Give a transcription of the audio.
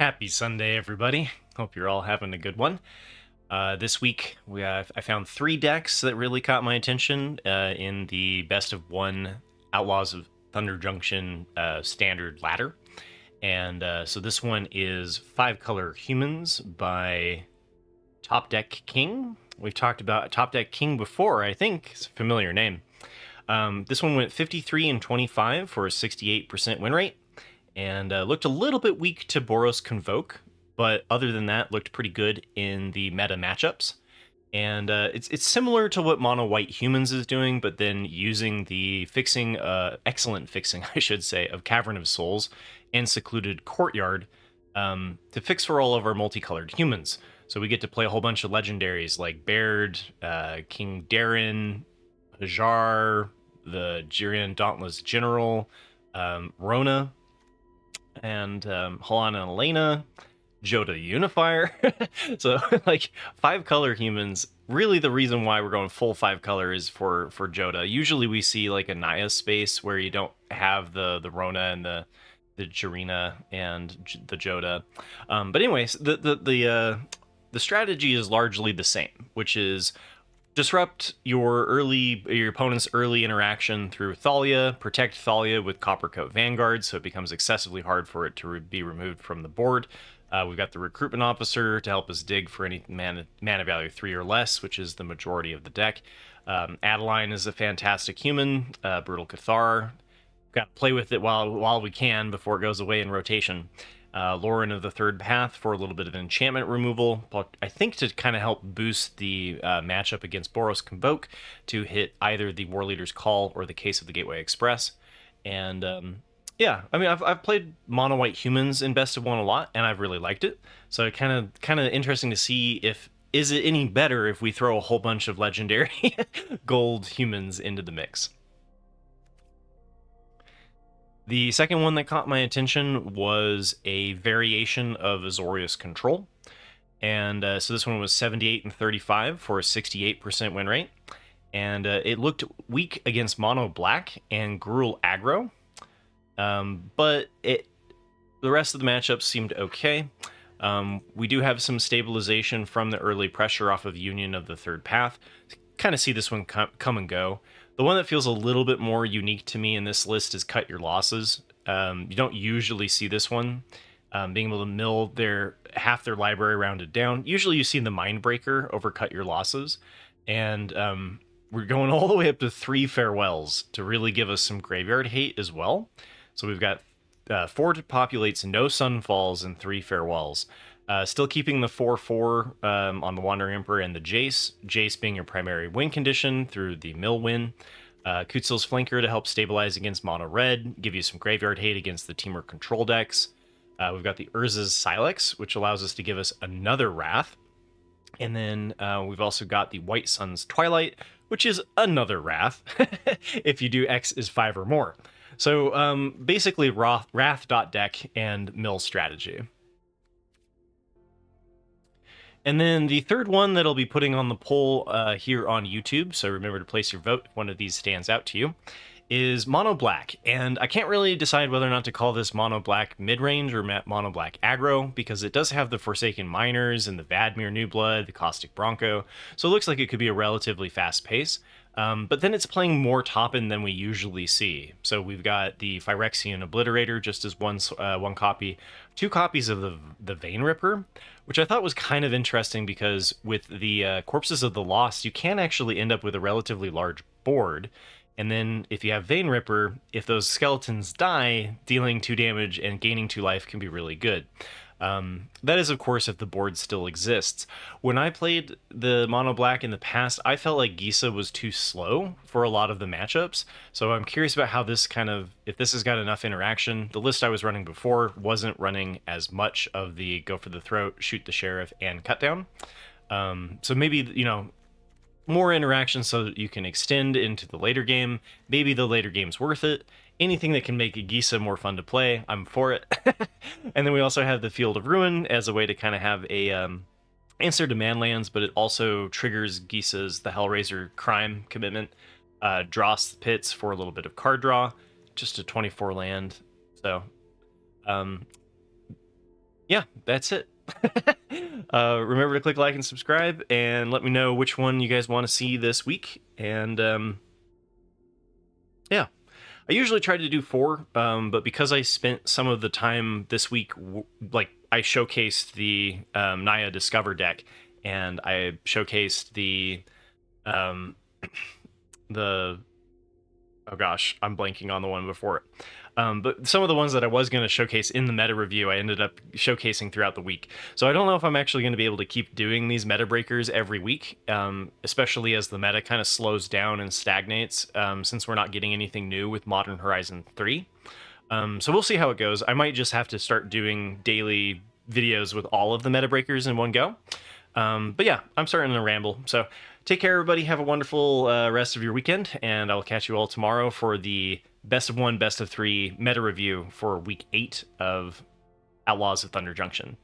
Happy Sunday, everybody. Hope you're all having a good one. This week, I found three decks that really caught my attention in the best of one Outlaws of Thunder Junction standard ladder. And so this one is Five Color Humans by Top Deck King. We've talked about Top Deck King before, I think. It's a familiar name. This one went 53 and 25 for a 68% win rate, and looked a little bit weak to Boros Convoke, but other than that, looked pretty good in the meta matchups. And it's similar to what Mono White Humans is doing, but then using the fixing, excellent fixing, I should say, of Cavern of Souls and Secluded Courtyard to fix for all of our multicolored humans. So we get to play a whole bunch of legendaries like Baird, King Darren, Hajar, the Jiren Dauntless General, Rona, and Halan and Elena, Joda Unifier. So like five color humans. Really, the reason why we're going full five color is for Joda. Usually we see like a Naya space where you don't have the Rona and the Jirina and the Joda. But anyways, the strategy is largely the same, which is disrupt your opponent's early interaction through Thalia, protect Thalia with Coppercoat Vanguard so it becomes excessively hard for it to be removed from the board. We've got the Recruitment Officer to help us dig for any mana value 3 or less, which is the majority of the deck. Adeline is a fantastic human. Brutal Cathar. Got to play with it while we can before it goes away in rotation. Lauren of the Third Path for a little bit of enchantment removal, but I think to kind of help boost the matchup against Boros Convoke to hit either the War Leader's Call or the Case of the Gateway Express. And yeah, I mean, I've played Mono White Humans in Best of One a lot, and I've really liked it. So kind of interesting to see is it any better if we throw a whole bunch of legendary gold humans into the mix. The second one that caught my attention was a variation of Azorius Control. And so this one was 78 and 35 for a 68% win rate. And it looked weak against Mono Black and Gruul Aggro. But the rest of the matchups seemed okay. We do have some stabilization from the early pressure off of Union of the Third Path. Kind of see this one come and go. The one that feels a little bit more unique to me in this list is Cut Your Losses. You don't usually see this one, being able to mill half their library rounded down. Usually you see the Mindbreaker over Cut Your Losses, and we're going all the way up to 3 Farewells to really give us some graveyard hate as well. So we've got 4 populates, no Sunfalls, and 3 Farewells. Still keeping the 4/4 on the Wandering Emperor and the Jace. Jace being your primary win condition through the mill win. Kutzel's Flanker to help stabilize against Mono Red, give you some graveyard hate against the Temur control decks. We've got the Urza's Silex, which allows us to give us another Wrath. And then we've also got the White Sun's Twilight, which is another Wrath if you do X is 5 or more. So basically Wrath.deck and mill strategy. And then the third one that I'll be putting on the poll here on YouTube, so remember to place your vote if one of these stands out to you, is Mono Black. And I can't really decide whether or not to call this Mono Black mid-range or Mono Black aggro, because it does have the Forsaken Miners and the Vadmir New Blood, the Caustic Bronco, so it looks like it could be a relatively fast pace. But then it's playing more top-end than we usually see. So we've got the Phyrexian Obliterator just as one copy, 2 copies of the Vein Ripper, which I thought was kind of interesting because with the Corpses of the Lost, you can actually end up with a relatively large board. And then if you have Vein Ripper, if those skeletons die, dealing 2 damage and gaining 2 life can be really good. That is, of course, if the board still exists. When I played the Mono Black in the past, I felt like Gisa was too slow for a lot of the matchups. So I'm curious about how this if this has got enough interaction. The list I was running before wasn't running as much of the Go for the Throat, Shoot the Sheriff, and Cut Down. So maybe, more interaction so that you can extend into the later game. Maybe the later game's worth it. Anything that can make Gisa more fun to play, I'm for it. And then we also have the Field of Ruin as a way to kind of have a answer to Manlands, but it also triggers Gisa's the Hellraiser crime commitment. Dross Pits for a little bit of card draw, just a 24 land. So yeah, that's it. Remember to click like and subscribe, and let me know which one you guys want to see this week. And yeah, I usually try to do 4, but because I spent some of the time this week, like I showcased the Naya Discover deck, and I showcased um, the oh gosh, I'm blanking on the one before it. But some of the ones that I was going to showcase in the meta review, I ended up showcasing throughout the week. So I don't know if I'm actually going to be able to keep doing these meta breakers every week, especially as the meta kind of slows down and stagnates, since we're not getting anything new with Modern Horizon 3. So we'll see how it goes. I might just have to start doing daily videos with all of the meta breakers in one go. But yeah, I'm starting to ramble. So take care, everybody. Have a wonderful rest of your weekend, and I'll catch you all tomorrow for the best of 1, best of 3 meta review for week 8 of Outlaws of Thunder Junction.